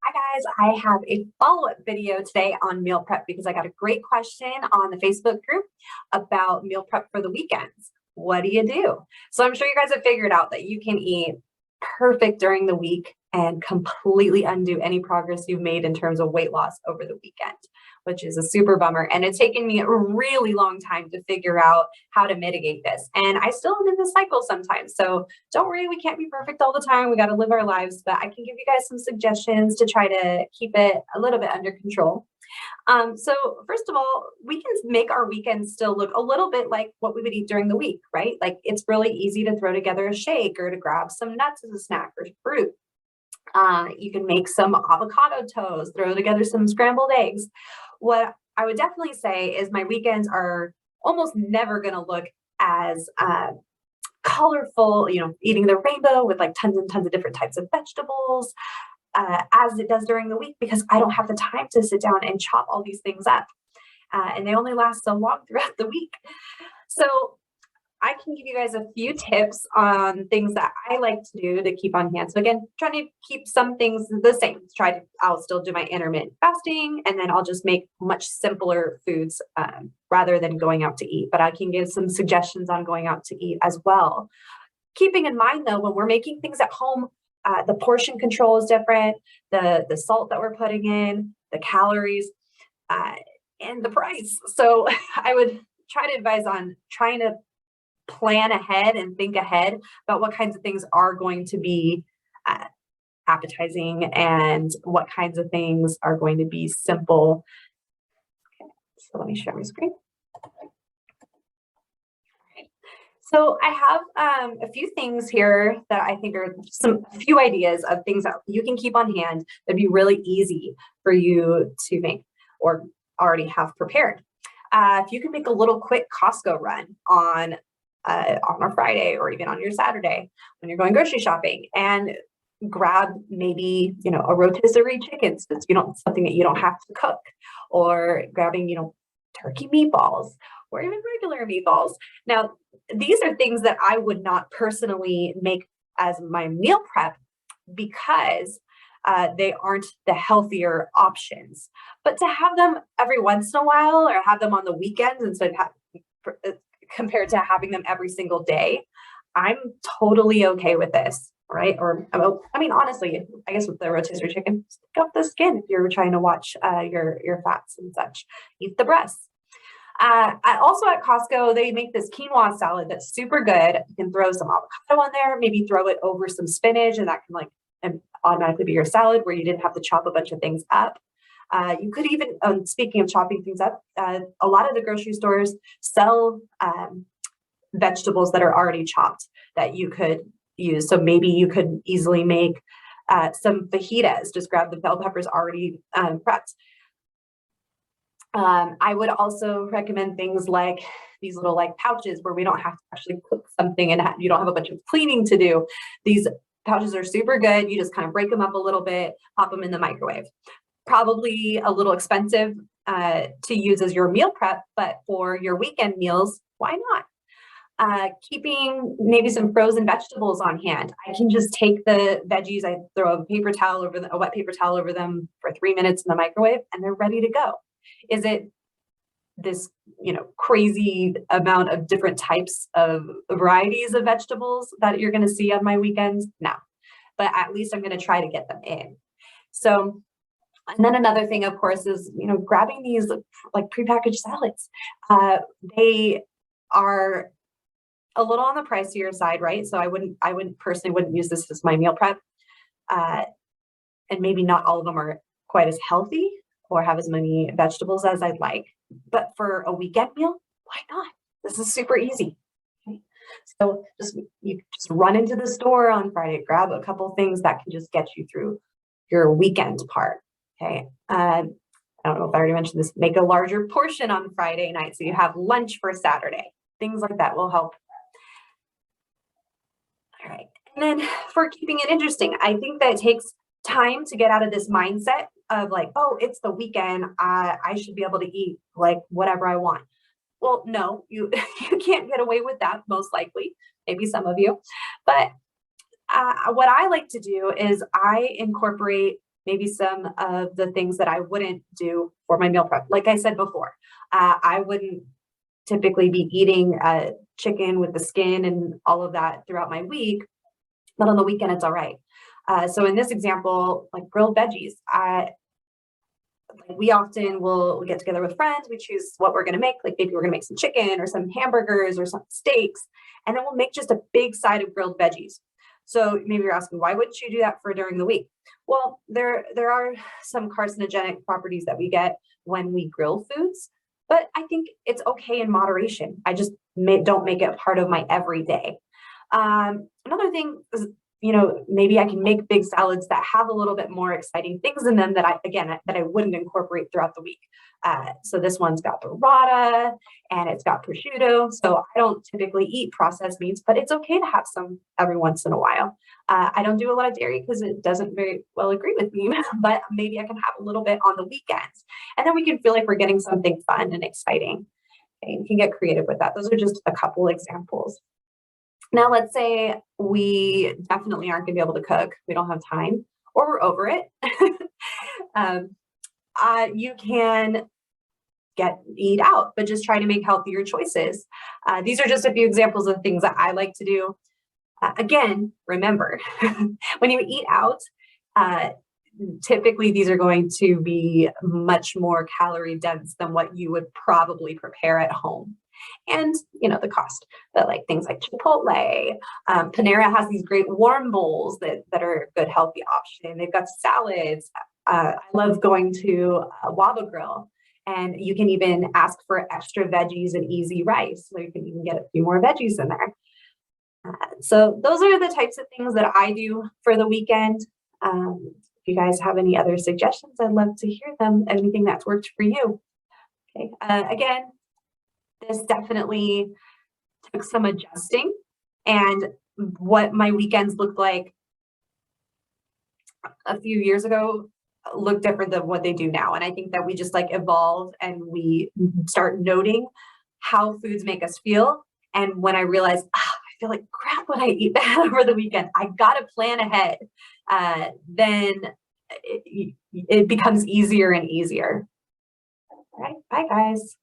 Hi guys, I have a follow-up video today on meal prep because I got a great question on the Facebook group about meal prep for the weekends. What do you do? So I'm sure you guys have figured out that you can eat perfect during the week and completely undo any progress you've made in terms of weight loss over the weekend, which is a super bummer. And it's taken me a really long time to figure out how to mitigate this. And I still am in this cycle sometimes. So don't worry, we can't be perfect all the time. We got to live our lives, but I can give you guys some suggestions to try to keep it a little bit under control. So first of all, we can make our weekends still look a little bit like what we would eat during the week, right? Like it's really easy to throw together a shake or to grab some nuts as a snack or fruit. You can make some avocado toast, throw together some scrambled eggs. What I would definitely say is my weekends are almost never going to look as colorful, eating the rainbow with like tons and tons of different types of vegetables, as it does during the week because I don't have the time to sit down and chop all these things up. And they only last so long throughout the week. So I can give you guys a few tips on things that I like to do to keep on hand. So again, trying to keep some things the same. I'll still do my intermittent fasting, and then I'll just make much simpler foods rather than going out to eat. But I can give some suggestions on going out to eat as well. Keeping in mind though, when we're making things at home, the portion control is different, the salt that we're putting in, the calories, and the price. So I would try to advise on trying to plan ahead and think ahead about what kinds of things are going to be appetizing and what kinds of things are going to be simple. Okay, so let me share my screen. So I have a few things here that I think are a few ideas of things that you can keep on hand that'd be really easy for you to make or already have prepared. If you can make a little quick Costco run on a Friday or even on your Saturday when you're going grocery shopping and grab maybe, a rotisserie chicken since something that you don't have to cook, or grabbing, turkey meatballs or even regular meatballs. Now, these are things that I would not personally make as my meal prep because they aren't the healthier options. But to have them every once in a while or have them on the weekends instead of compared to having them every single day, I'm totally okay with this, right? Or, I mean, honestly, I guess with the rotisserie chicken, stick up the skin if you're trying to watch your fats and such. Eat the breasts. Also at Costco, they make this quinoa salad that's super good. You can throw some avocado on there, maybe throw it over some spinach, and that can automatically be your salad where you didn't have to chop a bunch of things up. You could even, speaking of chopping things up, a lot of the grocery stores sell vegetables that are already chopped that you could use. So maybe you could easily make some fajitas, just grab the bell peppers already prepped. I would also recommend things like these little pouches where we don't have to actually cook something and you don't have a bunch of cleaning to do. These pouches are super good. You just kind of break them up a little bit, pop them in the microwave. Probably a little expensive to use as your meal prep, but for your weekend meals, why not? Keeping maybe some frozen vegetables on hand. I can just take the veggies, I throw a wet paper towel over them for 3 minutes in the microwave, and they're ready to go. Is it this, crazy amount of different types of varieties of vegetables that you're going to see on my weekends? No, but at least I'm going to try to get them in. So, and then another thing, of course, is, grabbing these prepackaged salads. They are a little on the pricier side, right? So I personally wouldn't use this as my meal prep. And maybe not all of them are quite as healthy or have as many vegetables as I'd like. But for a weekend meal, why not? This is super easy. Okay? So you just run into the store on Friday, grab a couple things that can just get you through your weekend part. Okay. I don't know if I already mentioned this. Make a larger portion on Friday night so you have lunch for Saturday. Things like that will help. All right. And then for keeping it interesting, I think that it takes time to get out of this mindset of oh, it's the weekend. I should be able to eat whatever I want. Well, no, you can't get away with that, most likely. Maybe some of you. But what I like to do is I incorporate maybe some of the things that I wouldn't do for my meal prep. Like I said before, I wouldn't typically be eating chicken with the skin and all of that throughout my week, but on the weekend, it's all right. So in this example, like grilled veggies, we often will get together with friends. We choose what we're going to make. Like maybe we're going to make some chicken or some hamburgers or some steaks, and then we'll make just a big side of grilled veggies. So maybe you're asking, why wouldn't you do that for during the week? Well, there are some carcinogenic properties that we get when we grill foods, but I think it's okay in moderation. I just don't make it part of my everyday. Another thing is, maybe I can make big salads that have a little bit more exciting things in them that I wouldn't incorporate throughout the week. So this one's got burrata and it's got prosciutto. So I don't typically eat processed meats, but it's okay to have some every once in a while. I don't do a lot of dairy because it doesn't very well agree with me, but maybe I can have a little bit on the weekends. And then we can feel like we're getting something fun and exciting. Okay, you can get creative with that. Those are just a couple examples. Now, let's say we definitely aren't going to be able to cook. We don't have time or we're over it. You can eat out, but just try to make healthier choices. These are just a few examples of things that I like to do. Again, remember, when you eat out, typically these are going to be much more calorie dense than what you would probably prepare at home. And the cost, but like things like Chipotle, Panera has these great warm bowls that are a good healthy option. They've got salads. I love going to Waba Grill, and you can even ask for extra veggies and easy rice, so you can even get a few more veggies in there. So those are the types of things that I do for the weekend. If you guys have any other suggestions, I'd love to hear them. Anything that's worked for you. Okay. Again, this definitely took some adjusting, and what my weekends looked like a few years ago look different than what they do now. And I think that we just evolve and we start noting how foods make us feel. And when I realized, I feel like crap when I eat that over the weekend, I got to plan ahead. Then it becomes easier and easier. All right. Bye, guys.